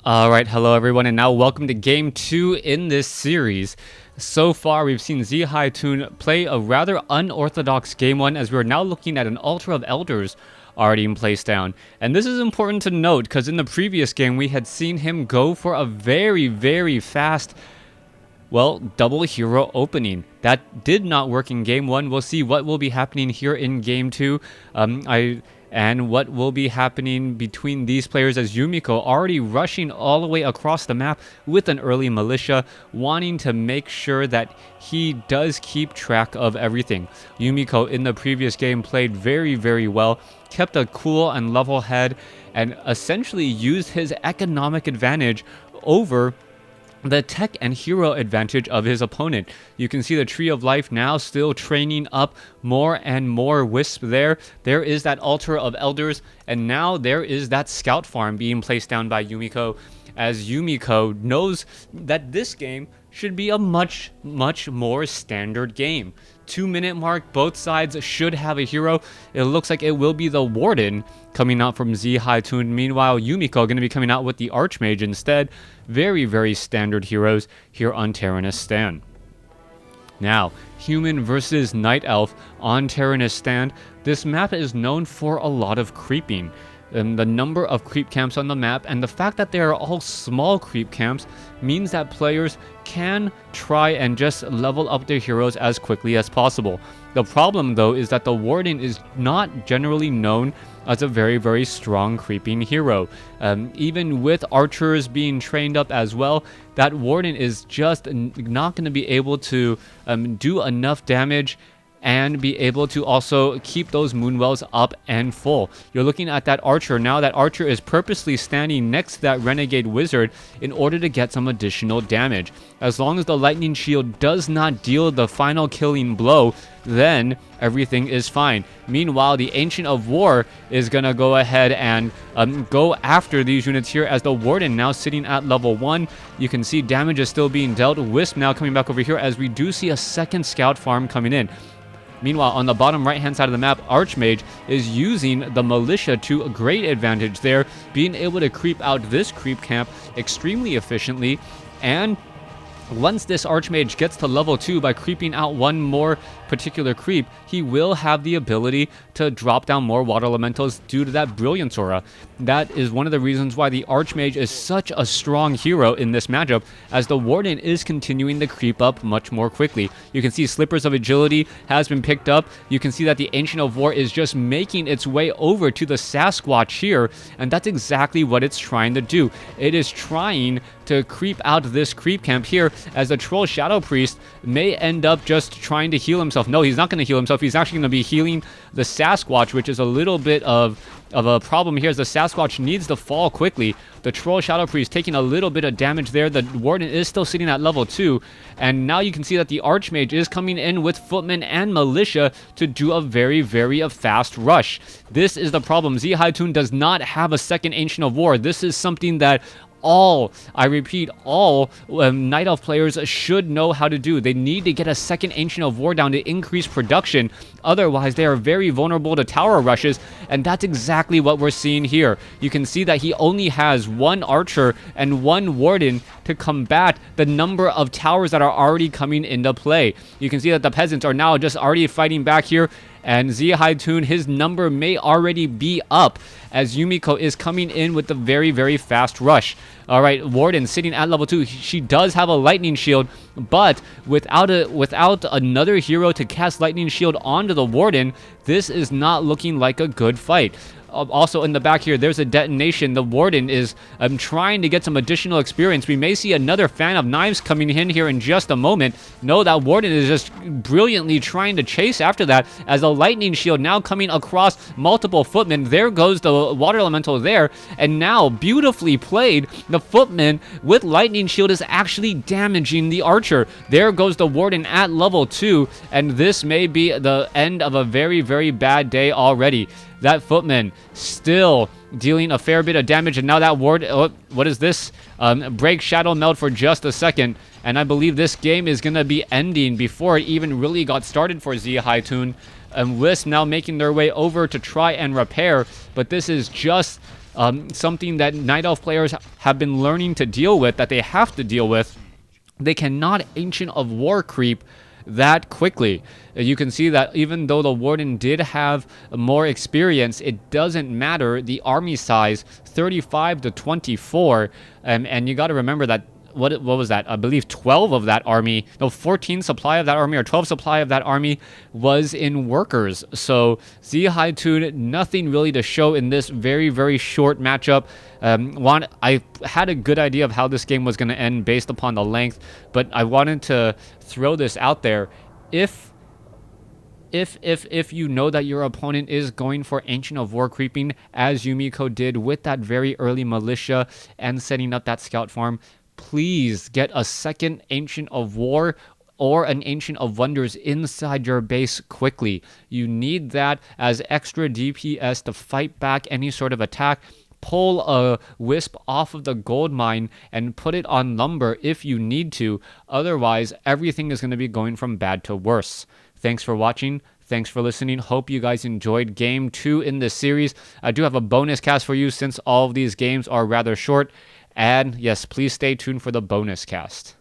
Alright, hello everyone, and now welcome to Game 2 in this series. So far, we've seen ZiHaiTun play a rather unorthodox Game 1 as we are now looking at an Altar of Elders already in place down. And this is important to note, because in the previous game, we had seen him go for a very fast, well, double hero opening. That did not work in Game 1. We'll see what will be happening here in Game 2. And what will be happening between these players as Yumiko already rushing all the way across the map with an early militia, wanting to make sure that he does keep track of everything. Yumiko in the previous game played very well, kept a cool and level head, and essentially used his economic advantage over the tech and hero advantage of his opponent. You can see the Tree of Life now still training up more and more Wisp there. There is that Altar of Elders, and now there is that Scout Farm being placed down by Yumiko, as Yumiko knows that this game should be a much more standard game. 2-minute mark, both sides should have a hero. It looks like it will be the Warden coming out from ZiHaiTun. Meanwhile, Yumiko going to be coming out with the Archmage instead. Very standard heroes here on Terranistan. Now, Human versus Night Elf on Terranistan. This map is known for a lot of creeping. The number of creep camps on the map and the fact that they are all small creep camps means that players can try and just level up their heroes as quickly as possible. The problem though is that the Warden is not generally known as a very strong creeping hero. Even with archers being trained up as well, that Warden is just not going to be able to do enough damage and be able to also keep those Moonwells up and full. You're looking at that Archer. Now that Archer is purposely standing next to that Renegade Wizard in order to get some additional damage. As long as the Lightning Shield does not deal the final killing blow, then everything is fine. Meanwhile, the Ancient of War is going to go ahead and go after these units here as the Warden now sitting at level 1. You can see damage is still being dealt. Wisp now coming back over here as we do see a second Scout Farm coming in. Meanwhile, on the bottom right-hand side of the map, Archmage is using the Militia to a great advantage there, being able to creep out this creep camp extremely efficiently. And once this Archmage gets to level 2 by creeping out one more particular creep, he will have the ability to drop down more Water Elementals due to that Brilliance Aura. That is one of the reasons why the Archmage is such a strong hero in this matchup, as the Warden is continuing to creep up much more quickly. You can see Slippers of Agility has been picked up. You can see that the Ancient of War is just making its way over to the Sasquatch here, and that's exactly what it's trying to do. It is trying to creep out this creep camp here, as the Troll Shadow Priest may end up just trying to heal himself. No, he's not going to heal himself. He's actually going to be healing the Sasquatch, which is a little bit of a problem here, as the Sasquatch needs to fall quickly. The Troll Shadow Priest taking a little bit of damage there. The Warden is still sitting at level 2, and now you can see that the Archmage is coming in with Footmen and Militia to do a very fast rush. This is the problem. ZiHaiTun does not have a second Ancient of War. This is something that all Night Elf players should know how to do. They need to get a second Ancient of War down to increase production. Otherwise, they are very vulnerable to tower rushes, and that's exactly what we're seeing here. You can see that he only has one Archer and one Warden to combat the number of towers that are already coming into play. You can see that the peasants are now just already fighting back here, and ZiHaiTun, his number may already be up as Yumiko is coming in with the very fast rush. Alright, Warden sitting at level 2. She does have a Lightning Shield, but without another hero to cast Lightning Shield onto the Warden, this is not looking like a good fight. Also in the back here, there's a detonation. The Warden is trying to get some additional experience. We may see another Fan of Knives coming in here in just a moment. No, that Warden is just brilliantly trying to chase after that, as a Lightning Shield now coming across multiple Footmen. There goes the Water Elemental there, and now, beautifully played, the Footman with Lightning Shield is actually damaging the Archer. There goes the Warden at level 2, and this may be the end of a very bad day already. That Footman still dealing a fair bit of damage, and now that Ward, what is this? Break Shadow Meld for just a second, and I believe this game is going to be ending before it even really got started for ZiHaiTun. Wisp now making their way over to try and repair, but this is just something that Night Elf players have been learning to deal with, that they have to deal with. They cannot Ancient of War creep that quickly. You can see that even though the Warden did have more experience, it doesn't matter. The army size, 35 to 24, and you got to remember that what was that? I believe 12 of that army, no, 14 supply of that army or 12 supply of that army was in workers. So ZiHaiTun, nothing really to show in this very, very short matchup. I had a good idea of how this game was going to end based upon the length, but I wanted to throw this out there. If you know that your opponent is going for Ancient of War creeping, as Yumiko did with that very early militia and setting up that scout farm, please get a second Ancient of War or an Ancient of Wonders inside your base quickly. You need that as extra DPS to fight back any sort of attack. Pull a wisp off of the gold mine and put it on lumber if you need to. Otherwise, everything is going to be going from bad to worse. Thanks for watching. Thanks for listening. Hope you guys enjoyed Game 2 in this series. I do have a bonus cast for you since all of these games are rather short. And yes, please stay tuned for the bonus cast.